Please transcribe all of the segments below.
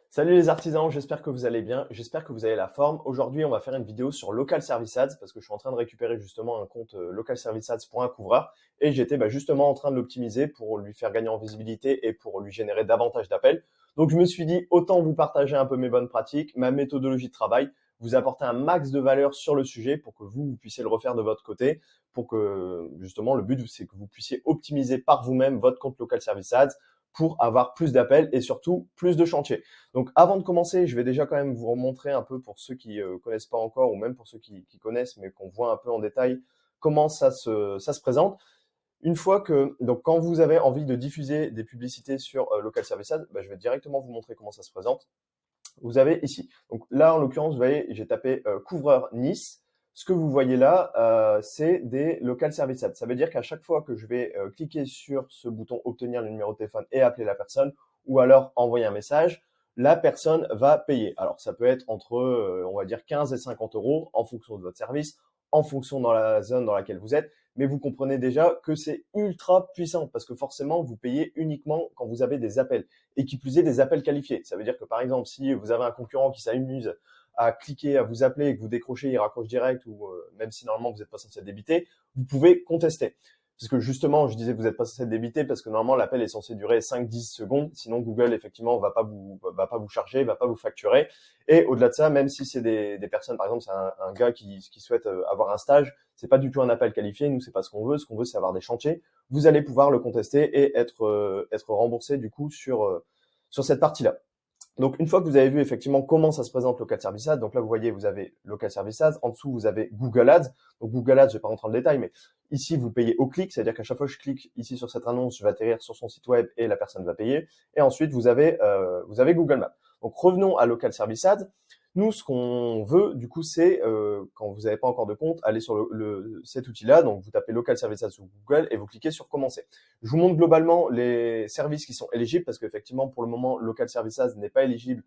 Salut les artisans, j'espère que vous allez bien, j'espère que vous avez la forme. Aujourd'hui, on va faire une vidéo sur Local Service Ads parce que je suis en train de récupérer justement un compte Local Service Ads pour un couvreur et j'étais justement en train de l'optimiser pour lui faire gagner en visibilité et pour lui générer davantage d'appels. Donc je me suis dit, autant vous partager un peu mes bonnes pratiques, ma méthodologie de travail, vous apporter un max de valeur sur le sujet pour que vous puissiez le refaire de votre côté, pour que justement le but c'est que vous puissiez optimiser par vous-même votre compte Local Service Ads pour avoir plus d'appels et surtout plus de chantiers. Donc avant de commencer, je vais déjà quand même vous remontrer un peu pour ceux qui connaissent pas encore ou même pour ceux qui connaissent mais qu'on voit un peu en détail comment ça se présente. Une fois que, donc quand vous avez envie de diffuser des publicités sur Local Service Ads, je vais directement vous montrer comment ça se présente. Vous avez ici. Donc là, en l'occurrence, vous voyez, j'ai tapé couvreur Nice. Ce que vous voyez là, c'est des local service ads. Ça veut dire qu'à chaque fois que je vais cliquer sur ce bouton obtenir le numéro de téléphone et appeler la personne, ou alors envoyer un message, la personne va payer. Alors ça peut être entre, on va dire 15 et 50 euros en fonction de votre service, en fonction dans la zone dans laquelle vous êtes. Mais vous comprenez déjà que c'est ultra puissant parce que forcément, vous payez uniquement quand vous avez des appels et qui plus est des appels qualifiés. Ça veut dire que par exemple, si vous avez un concurrent qui s'amuse à cliquer, à vous appeler et que vous décrochez, il raccroche direct ou même si normalement vous n'êtes pas censé débiter, vous pouvez contester. Parce que justement, je disais que vous n'êtes pas censé débiter parce que normalement l'appel est censé durer 5-10 secondes, sinon Google effectivement va pas vous charger, va pas vous facturer. Et au-delà de ça, même si c'est des personnes, par exemple, c'est un gars qui souhaite avoir un stage, c'est pas du tout un appel qualifié. Nous, c'est pas ce qu'on veut. Ce qu'on veut, c'est avoir des chantiers. Vous allez pouvoir le contester et être remboursé du coup sur cette partie-là. Donc, une fois que vous avez vu effectivement comment ça se présente Local Service Ads, donc là, vous voyez, vous avez Local Service Ads. En dessous, vous avez Google Ads. Donc, Google Ads, je vais pas rentrer dans le détail, mais ici, vous payez au clic. C'est-à-dire qu'à chaque fois que je clique ici sur cette annonce, je vais atterrir sur son site web et la personne va payer. Et ensuite, vous avez Google Maps. Donc, revenons à Local Service Ads. Nous, ce qu'on veut, du coup, c'est, quand vous n'avez pas encore de compte, aller sur cet outil-là. Donc, vous tapez Local Service Ads sur Google et vous cliquez sur Commencer. Je vous montre globalement les services qui sont éligibles parce qu'effectivement, pour le moment, Local Service Ads n'est pas éligible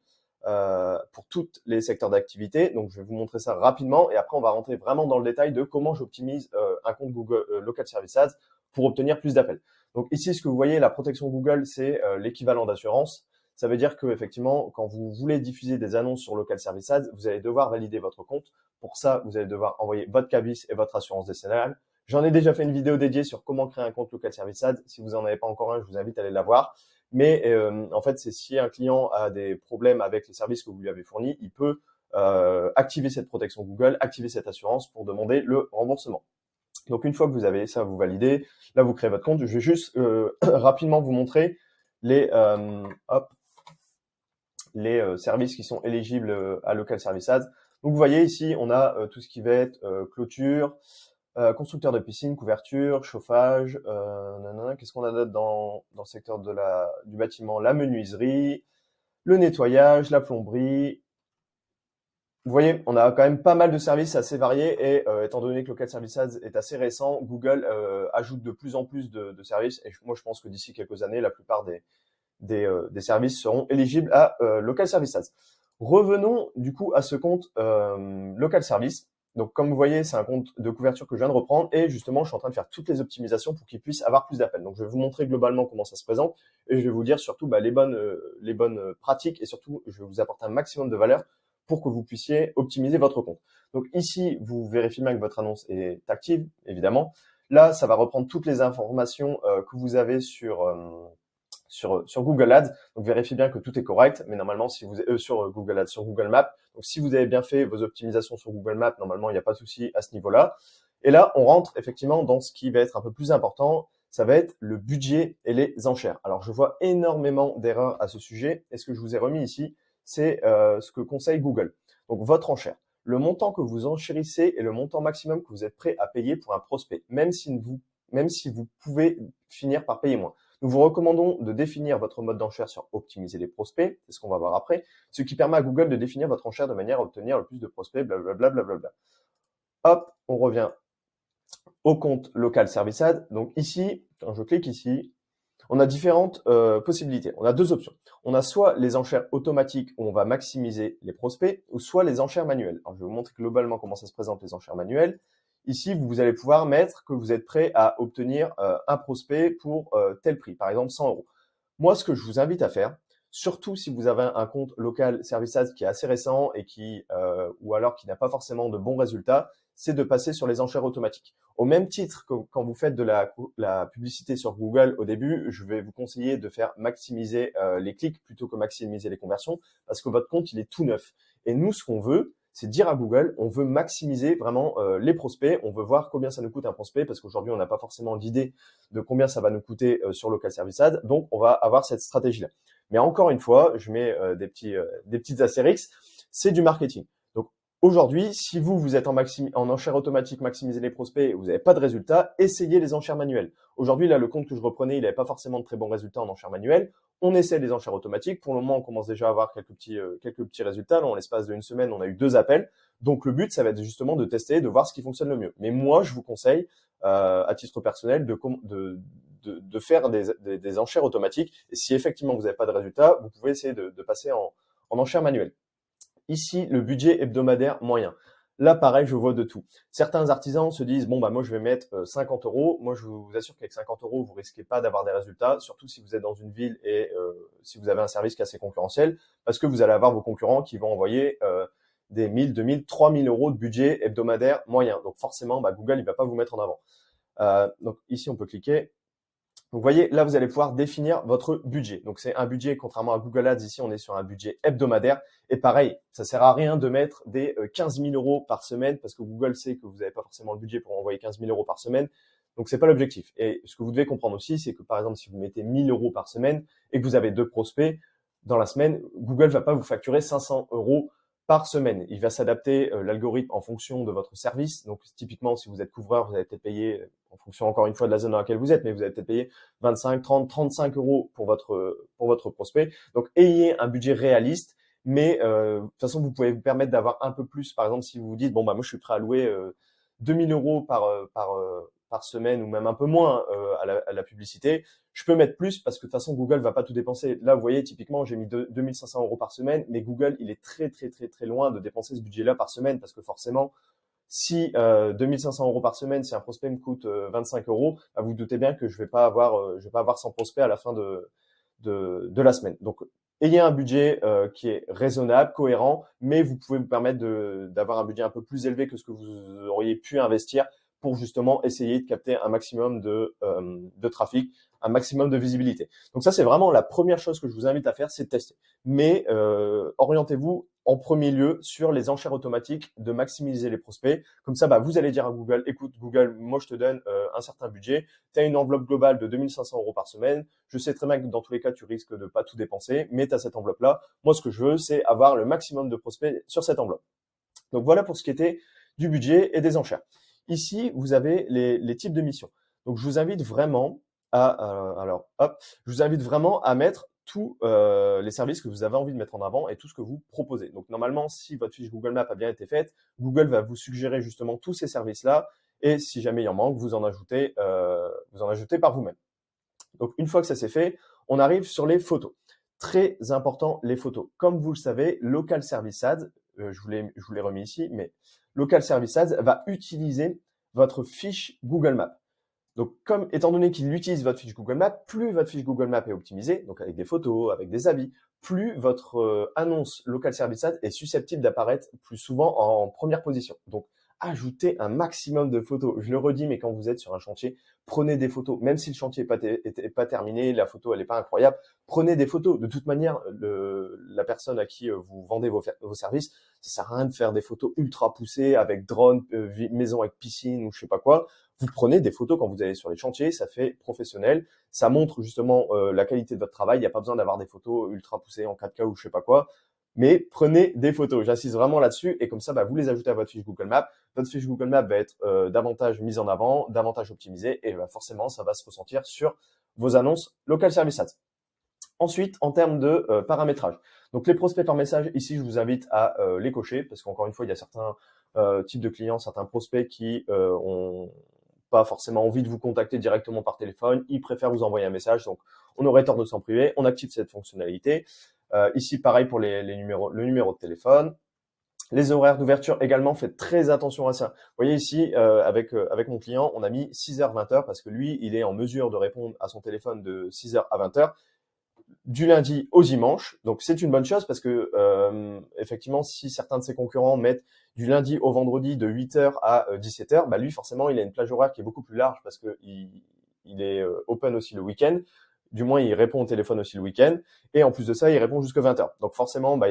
pour tous les secteurs d'activité. Donc, je vais vous montrer ça rapidement et après, on va rentrer vraiment dans le détail de comment j'optimise un compte Google Local Service Ads pour obtenir plus d'appels. Donc, ici, ce que vous voyez, la protection Google, c'est l'équivalent d'assurance. Ça veut dire que effectivement, quand vous voulez diffuser des annonces sur Local Service Ads, vous allez devoir valider votre compte. Pour ça, vous allez devoir envoyer votre cabis et votre assurance décennale. J'en ai déjà fait une vidéo dédiée sur comment créer un compte Local Service Ads. Si vous n'en avez pas encore un, je vous invite à aller la voir. Mais en fait, c'est si un client a des problèmes avec les services que vous lui avez fournis, il peut activer cette protection Google, activer cette assurance pour demander le remboursement. Donc une fois que vous avez ça, vous validez. Là, vous créez votre compte. Je vais juste rapidement vous montrer les services qui sont éligibles à Local Service Ads. Donc vous voyez ici, on a tout ce qui va être clôture, constructeur de piscine, couverture, chauffage, qu'est-ce qu'on a d'autre dans le secteur du bâtiment? La menuiserie, le nettoyage, la plomberie. Vous voyez, on a quand même pas mal de services assez variés et étant donné que Local Service Ads est assez récent, Google ajoute de plus en plus de services et moi je pense que d'ici quelques années, la plupart des services seront éligibles à Local Service Ads. Revenons du coup à ce compte Local Service. Donc comme vous voyez, c'est un compte de couverture que je viens de reprendre et justement, je suis en train de faire toutes les optimisations pour qu'il puisse avoir plus d'appels. Donc je vais vous montrer globalement comment ça se présente et je vais vous dire surtout les bonnes pratiques et surtout, je vais vous apporter un maximum de valeur pour que vous puissiez optimiser votre compte. Donc ici, vous vérifiez bien que votre annonce est active, évidemment. Là, ça va reprendre toutes les informations que vous avez sur Google Ads. Donc vérifiez bien que tout est correct. Mais normalement, si vous sur Google Ads, sur Google Maps, donc si vous avez bien fait vos optimisations sur Google Maps, normalement il n'y a pas de souci à ce niveau-là. Et là, on rentre effectivement dans ce qui va être un peu plus important. Ça va être le budget et les enchères. Alors je vois énormément d'erreurs à ce sujet. Et ce que je vous ai remis ici, c'est ce que conseille Google. Donc votre enchère. Le montant que vous enchérissez est le montant maximum que vous êtes prêt à payer pour un prospect, même si vous pouvez finir par payer moins. Nous vous recommandons de définir votre mode d'enchère sur optimiser les prospects, c'est ce qu'on va voir après, ce qui permet à Google de définir votre enchère de manière à obtenir le plus de prospects, blablabla, blablabla. Hop, on revient au compte Local Service Ads. Donc ici, quand je clique ici, on a différentes possibilités. On a deux options. On a soit les enchères automatiques où on va maximiser les prospects, ou soit les enchères manuelles. Alors, je vais vous montrer globalement comment ça se présente les enchères manuelles. Ici, vous allez pouvoir mettre que vous êtes prêt à obtenir un prospect pour tel prix, par exemple 100 euros. Moi, ce que je vous invite à faire, surtout si vous avez un compte local Service Ads qui est assez récent et ou alors qui n'a pas forcément de bons résultats, c'est de passer sur les enchères automatiques. Au même titre que quand vous faites de la publicité sur Google au début, je vais vous conseiller de faire maximiser les clics plutôt que maximiser les conversions parce que votre compte, il est tout neuf. Et nous, ce qu'on veut, c'est dire à Google, on veut maximiser vraiment les prospects, on veut voir combien ça nous coûte un prospect parce qu'aujourd'hui, on n'a pas forcément d'idée de combien ça va nous coûter sur Local Service Ads, donc on va avoir cette stratégie-là. Mais encore une fois, je mets des petites astérix, c'est du marketing. Donc aujourd'hui, si vous êtes en enchère automatique, maximiser les prospects et vous n'avez pas de résultats, essayez les enchères manuelles. Aujourd'hui, là, le compte que je reprenais, il n'avait pas forcément de très bons résultats en enchères manuelles. On essaie les enchères automatiques. Pour le moment, on commence déjà à avoir quelques petits résultats. Là, en l'espace d'une semaine, on a eu 2 appels. Donc, le but, ça va être justement de tester, de voir ce qui fonctionne le mieux. Mais moi, je vous conseille, à titre personnel, de faire des enchères automatiques. Et si effectivement vous n'avez pas de résultats, vous pouvez essayer de passer en enchères manuelles. Ici, le budget hebdomadaire moyen. Là, pareil, je vois de tout. Certains artisans se disent, bon, bah, moi, je vais mettre 50 euros. Moi, je vous assure qu'avec 50 euros, vous risquez pas d'avoir des résultats, surtout si vous êtes dans une ville et si vous avez un service qui est assez concurrentiel, parce que vous allez avoir vos concurrents qui vont envoyer des 1000, 2000, 3000 euros de budget hebdomadaire moyen. Donc, forcément, bah, Google, il va pas vous mettre en avant. Donc, ici, on peut cliquer. Donc, vous voyez, là, vous allez pouvoir définir votre budget. Donc, c'est un budget, contrairement à Google Ads, ici, on est sur un budget hebdomadaire. Et pareil, ça sert à rien de mettre des 15 000 euros par semaine parce que Google sait que vous n'avez pas forcément le budget pour envoyer 15 000 euros par semaine. Donc, c'est pas l'objectif. Et ce que vous devez comprendre aussi, c'est que, par exemple, si vous mettez 1000 euros par semaine et que vous avez 2 prospects, dans la semaine, Google va pas vous facturer 500 euros par semaine. Il va s'adapter l'algorithme en fonction de votre service. Donc, typiquement, si vous êtes couvreur, vous allez peut-être payer, en fonction encore une fois de la zone dans laquelle vous êtes, mais vous allez peut-être payer 25, 30, 35 euros pour votre prospect. Donc, ayez un budget réaliste, mais de toute façon, vous pouvez vous permettre d'avoir un peu plus. Par exemple, si vous vous dites, bon, bah, moi, je suis prêt à louer 2000 euros par semaine ou même un peu moins à la publicité, je peux mettre plus parce que de toute façon, Google va pas tout dépenser. Là, vous voyez, typiquement, j'ai mis 2500 euros par semaine, mais Google, il est très, très, très, très loin de dépenser ce budget-là par semaine parce que forcément, si 2500 euros par semaine, si un prospect me coûte 25 euros, bah, vous doutez bien que je vais pas avoir 100 prospects à la fin de la semaine. Donc, ayez un budget qui est raisonnable, cohérent, mais vous pouvez vous permettre d'avoir un budget un peu plus élevé que ce que vous auriez pu investir pour justement essayer de capter un maximum de trafic, un maximum de visibilité. Donc ça, c'est vraiment la première chose que je vous invite à faire, c'est de tester. Mais orientez-vous en premier lieu sur les enchères automatiques, de maximiser les prospects. Comme ça, bah, vous allez dire à Google, écoute Google, moi je te donne un certain budget, tu as une enveloppe globale de 2500 euros par semaine, je sais très bien que dans tous les cas, tu risques de pas tout dépenser, mais tu as cette enveloppe-là. Moi, ce que je veux, c'est avoir le maximum de prospects sur cette enveloppe. Donc voilà pour ce qui était du budget et des enchères. Ici, vous avez les types de missions. Donc je vous invite vraiment je vous invite vraiment à mettre tous les services que vous avez envie de mettre en avant et tout ce que vous proposez. Donc normalement, si votre fiche Google Maps a bien été faite, Google va vous suggérer justement tous ces services-là et si jamais il en manque, vous en ajoutez par vous-même. Donc une fois que ça c'est fait, on arrive sur les photos. Très important, les photos. Comme vous le savez, Local Service Ads, je vous l'ai remis ici, mais Local Service Ads va utiliser votre fiche Google Maps. Donc, étant donné qu'il utilise votre fiche Google Maps, plus votre fiche Google Maps est optimisée, donc avec des photos, avec des avis, plus votre annonce Local Service Ads est susceptible d'apparaître plus souvent en première position. Donc, ajoutez un maximum de photos. Je le redis, mais quand vous êtes sur un chantier, prenez des photos. Même si le chantier n'est pas terminé, la photo elle n'est pas incroyable, prenez des photos. De toute manière, la personne à qui vous vendez vos services, ça sert à rien de faire des photos ultra poussées avec drone, maison avec piscine ou je sais pas quoi. Vous prenez des photos quand vous allez sur les chantiers, ça fait professionnel, ça montre justement la qualité de votre travail. Il n'y a pas besoin d'avoir des photos ultra poussées en 4K ou je sais pas quoi. Mais prenez des photos, j'insiste vraiment là-dessus et comme ça, bah, vous les ajoutez à votre fiche Google Maps. Votre fiche Google Maps va être davantage mise en avant, davantage optimisée et bah, forcément, ça va se ressentir sur vos annonces Local Service Ads. Ensuite, en termes de paramétrage. Donc, les prospects par message, ici, je vous invite à les cocher parce qu'encore une fois, il y a certains types de clients, certains prospects qui ont pas forcément envie de vous contacter directement par téléphone. Ils préfèrent vous envoyer un message. Donc, on aurait tort de s'en priver. On active cette fonctionnalité. Ici, pareil pour le numéro de téléphone. Les horaires d'ouverture également, faites très attention à ça. Vous voyez ici, avec mon client, on a mis 6h, 20h parce que lui, il est en mesure de répondre à son téléphone de 6h à 20h. du lundi au dimanche. Donc c'est une bonne chose parce que effectivement, si certains de ses concurrents mettent du lundi au vendredi de 8h à 17h, bah lui forcément il a une plage horaire qui est beaucoup plus large parce que il est open aussi le week-end. Du moins, il répond au téléphone aussi le week-end. Et en plus de ça, il répond jusqu'à 20h. Donc forcément, bah,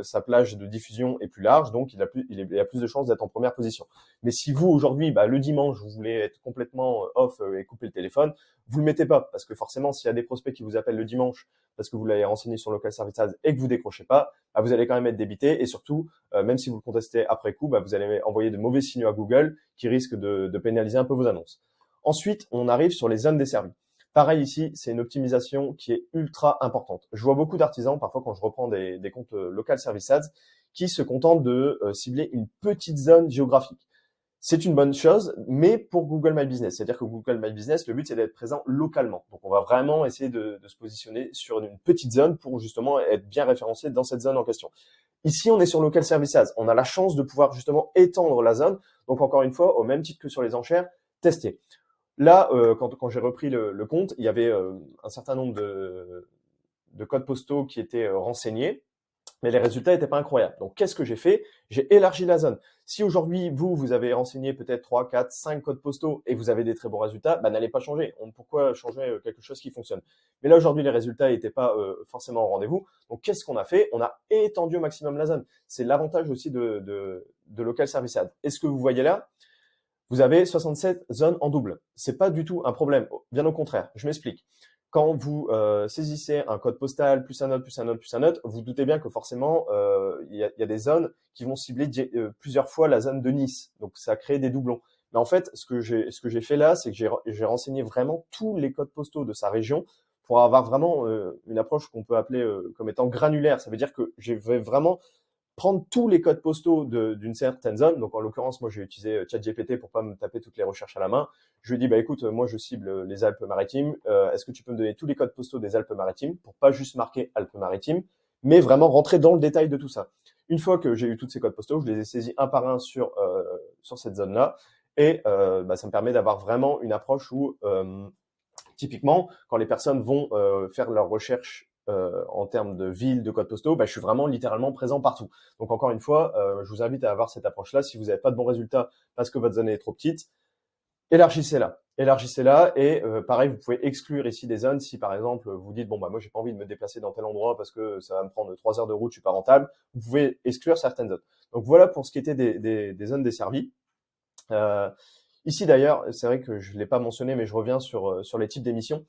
sa plage de diffusion est plus large, donc il a plus de chances d'être en première position. Mais si vous, aujourd'hui, bah, le dimanche, vous voulez être complètement off et couper le téléphone, vous le mettez pas. Parce que forcément, s'il y a des prospects qui vous appellent le dimanche parce que vous l'avez renseigné sur Local Service Ads et que vous décrochez pas, bah, vous allez quand même être débité. Et surtout, même si vous le contestez après coup, bah, vous allez envoyer de mauvais signaux à Google qui risquent de pénaliser un peu vos annonces. Ensuite, on arrive sur les zones desservies. Pareil ici, c'est une optimisation qui est ultra importante. Je vois beaucoup d'artisans, parfois quand je reprends des comptes Local Service Ads, qui se contentent de cibler une petite zone géographique. C'est une bonne chose, mais pour Google My Business. C'est-à-dire que Google My Business, le but, c'est d'être présent localement. Donc, on va vraiment essayer de se positionner sur une petite zone pour justement être bien référencé dans cette zone en question. Ici, on est sur Local Service Ads. On a la chance de pouvoir justement étendre la zone. Donc, encore une fois, au même titre que sur les enchères, tester. Là, quand j'ai repris le compte, il y avait un certain nombre de codes postaux qui étaient renseignés, mais les résultats n'étaient pas incroyables. Donc, qu'est-ce que j'ai fait? J'ai élargi la zone. Si aujourd'hui, vous avez renseigné peut-être 3, 4, 5 codes postaux et vous avez des très bons résultats, bah, n'allez pas changer. Pourquoi changer quelque chose qui fonctionne? Mais là, aujourd'hui, les résultats n'étaient pas forcément au rendez-vous. Donc, qu'est-ce qu'on a fait? On a étendu au maximum la zone. C'est l'avantage aussi de Local Service Ads. Et ce que vous voyez là, vous avez 67 zones en double. C'est pas du tout un problème. Bien au contraire. Je m'explique. Quand vous saisissez un code postal, plus un autre, plus un autre, plus un autre, vous doutez bien que forcément, il y a des zones qui vont cibler plusieurs fois la zone de Nice. Donc, ça crée des doublons. Mais en fait, ce que j'ai fait là, c'est que j'ai renseigné vraiment tous les codes postaux de sa région pour avoir vraiment une approche qu'on peut appeler comme étant granulaire. Ça veut dire que je vais vraiment prendre tous les codes postaux d'une certaine zone. Donc, en l'occurrence, moi, j'ai utilisé ChatGPT pour pas me taper toutes les recherches à la main. Je lui ai dit, bah, écoute, moi, je cible les Alpes-Maritimes. Est-ce que tu peux me donner tous les codes postaux des Alpes-Maritimes pour pas juste marquer Alpes-Maritimes, mais vraiment rentrer dans le détail de tout ça. Une fois que j'ai eu tous ces codes postaux, je les ai saisis un par un sur cette zone-là. Et bah, ça me permet d'avoir vraiment une approche où, typiquement, quand les personnes vont faire leurs recherches en termes de villes, de codes postaux, bah, je suis vraiment littéralement présent partout. Donc encore une fois, je vous invite à avoir cette approche-là. Si vous n'avez pas de bons résultats parce que votre zone est trop petite, élargissez-la. Élargissez-la et pareil, vous pouvez exclure ici des zones. Si par exemple vous dites bon bah moi j'ai pas envie de me déplacer dans tel endroit parce que ça va me prendre 3 heures de route, je suis pas rentable, vous pouvez exclure certaines zones. Donc voilà pour ce qui était des zones desservies. Ici d'ailleurs, c'est vrai que je l'ai pas mentionné, mais je reviens sur les types d'émissions.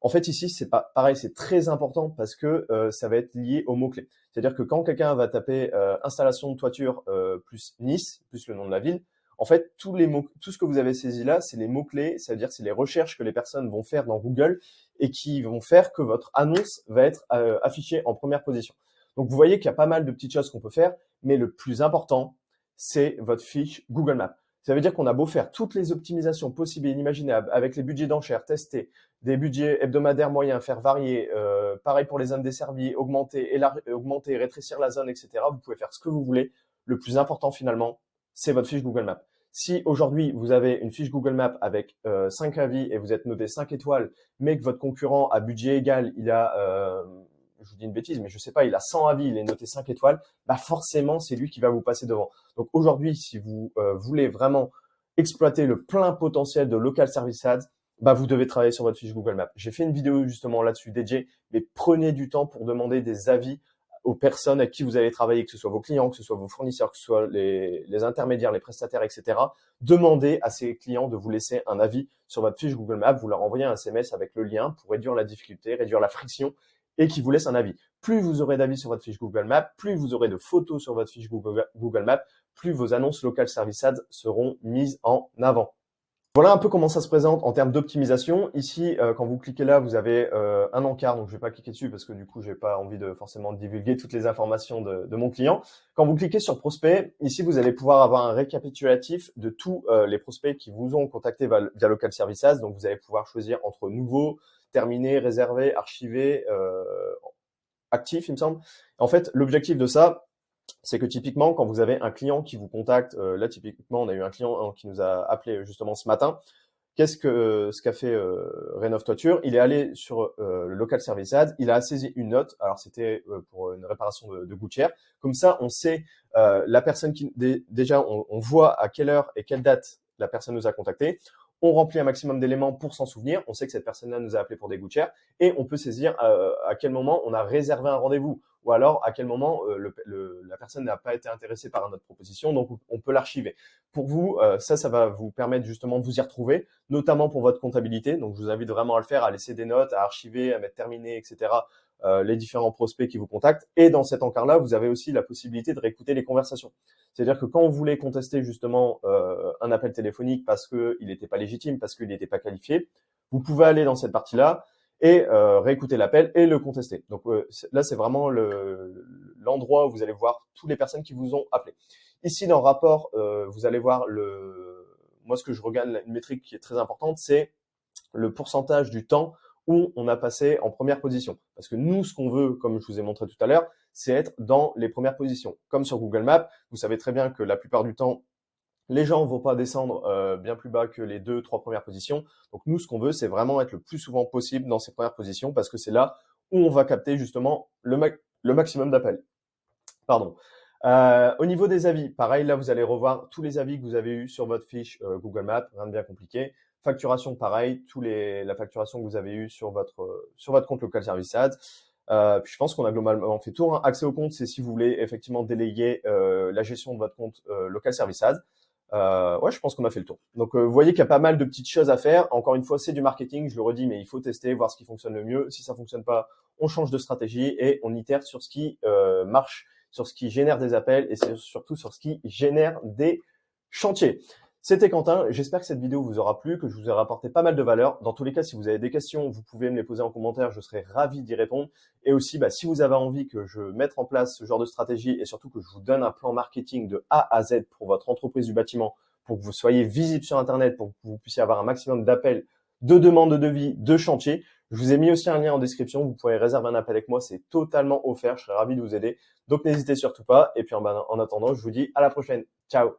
En fait, ici, c'est pas pareil, c'est très important parce que ça va être lié aux mots-clés. C'est-à-dire que quand quelqu'un va taper installation de toiture plus Nice, plus le nom de la ville, en fait, tout ce que vous avez saisi là, c'est les mots-clés, c'est-à-dire c'est les recherches que les personnes vont faire dans Google et qui vont faire que votre annonce va être affichée en première position. Donc, vous voyez qu'il y a pas mal de petites choses qu'on peut faire, mais le plus important, c'est votre fiche Google Maps. Ça veut dire qu'on a beau faire toutes les optimisations possibles et inimaginables avec les budgets d'enchères testés, des budgets hebdomadaires moyens, faire varier, pareil pour les zones desservies, augmenter, rétrécir la zone, etc. Vous pouvez faire ce que vous voulez. Le plus important finalement, c'est votre fiche Google Maps. Si aujourd'hui vous avez une fiche Google Maps avec 5 avis et vous êtes noté 5 étoiles, mais que votre concurrent à budget égal, il a, je vous dis une bêtise, mais je sais pas, il a 100 avis, il est noté 5 étoiles, bah forcément c'est lui qui va vous passer devant. Donc aujourd'hui, si vous voulez vraiment exploiter le plein potentiel de Local Service Ads, bah vous devez travailler sur votre fiche Google Maps. J'ai fait une vidéo justement là-dessus dédiée, mais prenez du temps pour demander des avis aux personnes avec qui vous allez travailler, que ce soit vos clients, que ce soit vos fournisseurs, que ce soit les intermédiaires, les prestataires, etc. Demandez à ces clients de vous laisser un avis sur votre fiche Google Maps. Vous leur envoyez un SMS avec le lien pour réduire la difficulté, réduire la friction et qui vous laisse un avis. Plus vous aurez d'avis sur votre fiche Google Maps, plus vous aurez de photos sur votre fiche Google Maps, plus vos annonces Local Service Ads seront mises en avant. Voilà un peu comment ça se présente en termes d'optimisation. Ici, quand vous cliquez là, vous avez un encart, donc je vais pas cliquer dessus parce que du coup, j'ai pas envie de forcément divulguer toutes les informations de mon client. Quand vous cliquez sur prospect, ici, vous allez pouvoir avoir un récapitulatif de tous les prospects qui vous ont contacté via Local Service Ads. Donc, vous allez pouvoir choisir entre nouveau, terminé, réservé, archivé, actif, il me semble. En fait, l'objectif de ça, c'est que typiquement, quand vous avez un client qui vous contacte, là typiquement, on a eu un client qui nous a appelé justement ce matin. ce qu'a fait Rénov Toiture? Il est allé sur le Local Service Ads, il a saisi une note. Alors c'était pour une réparation de gouttière. Comme ça, on sait la personne qui déjà on voit à quelle heure et quelle date la personne nous a contacté. On remplit un maximum d'éléments pour s'en souvenir. On sait que cette personne-là nous a appelé pour des gouttières et on peut saisir à quel moment on a réservé un rendez-vous ou alors à quel moment la personne n'a pas été intéressée par notre proposition, donc on peut l'archiver. Pour vous, ça va vous permettre justement de vous y retrouver, notamment pour votre comptabilité. Donc, je vous invite vraiment à le faire, à laisser des notes, à archiver, à mettre terminé, etc. Les différents prospects qui vous contactent. Et dans cet encart-là, vous avez aussi la possibilité de réécouter les conversations. C'est-à-dire que quand vous voulez contester justement un appel téléphonique parce qu'il n'était pas légitime, parce qu'il n'était pas qualifié, vous pouvez aller dans cette partie-là et réécouter l'appel et le contester. Donc là, c'est vraiment l'endroit où vous allez voir toutes les personnes qui vous ont appelé. Ici, dans le rapport, vous allez voir moi, ce que je regarde, une métrique qui est très importante, c'est le pourcentage du temps où on a passé en première position. Parce que nous, ce qu'on veut, comme je vous ai montré tout à l'heure, c'est être dans les premières positions. Comme sur Google Maps, vous savez très bien que la plupart du temps, les gens ne vont pas descendre bien plus bas que les 2-3 premières positions. Donc nous, ce qu'on veut, c'est vraiment être le plus souvent possible dans ces premières positions parce que c'est là où on va capter justement le maximum d'appels. Pardon. Au niveau des avis, pareil, là, vous allez revoir tous les avis que vous avez eus sur votre fiche Google Maps, rien de bien compliqué. Facturation, pareil, la facturation que vous avez eue sur votre compte Local Service Ads. Puis je pense qu'on a globalement fait tour. Hein. Accès au compte, c'est si vous voulez effectivement déléguer la gestion de votre compte Local Service Ads. Ouais, je pense qu'on a fait le tour. Donc, vous voyez qu'il y a pas mal de petites choses à faire. Encore une fois, c'est du marketing, je le redis, mais il faut tester, voir ce qui fonctionne le mieux. Si ça fonctionne pas, on change de stratégie et on itère sur ce qui marche, sur ce qui génère des appels et surtout sur ce qui génère des chantiers. C'était Quentin, j'espère que cette vidéo vous aura plu, que je vous ai rapporté pas mal de valeur. Dans tous les cas, si vous avez des questions, vous pouvez me les poser en commentaire, je serai ravi d'y répondre. Et aussi, si vous avez envie que je mette en place ce genre de stratégie et surtout que je vous donne un plan marketing de A à Z pour votre entreprise du bâtiment, pour que vous soyez visible sur Internet, pour que vous puissiez avoir un maximum d'appels, de demandes de devis, de chantiers, je vous ai mis aussi un lien en description, vous pourrez réserver un appel avec moi, c'est totalement offert, je serai ravi de vous aider. Donc n'hésitez surtout pas. Et puis en attendant, je vous dis à la prochaine. Ciao!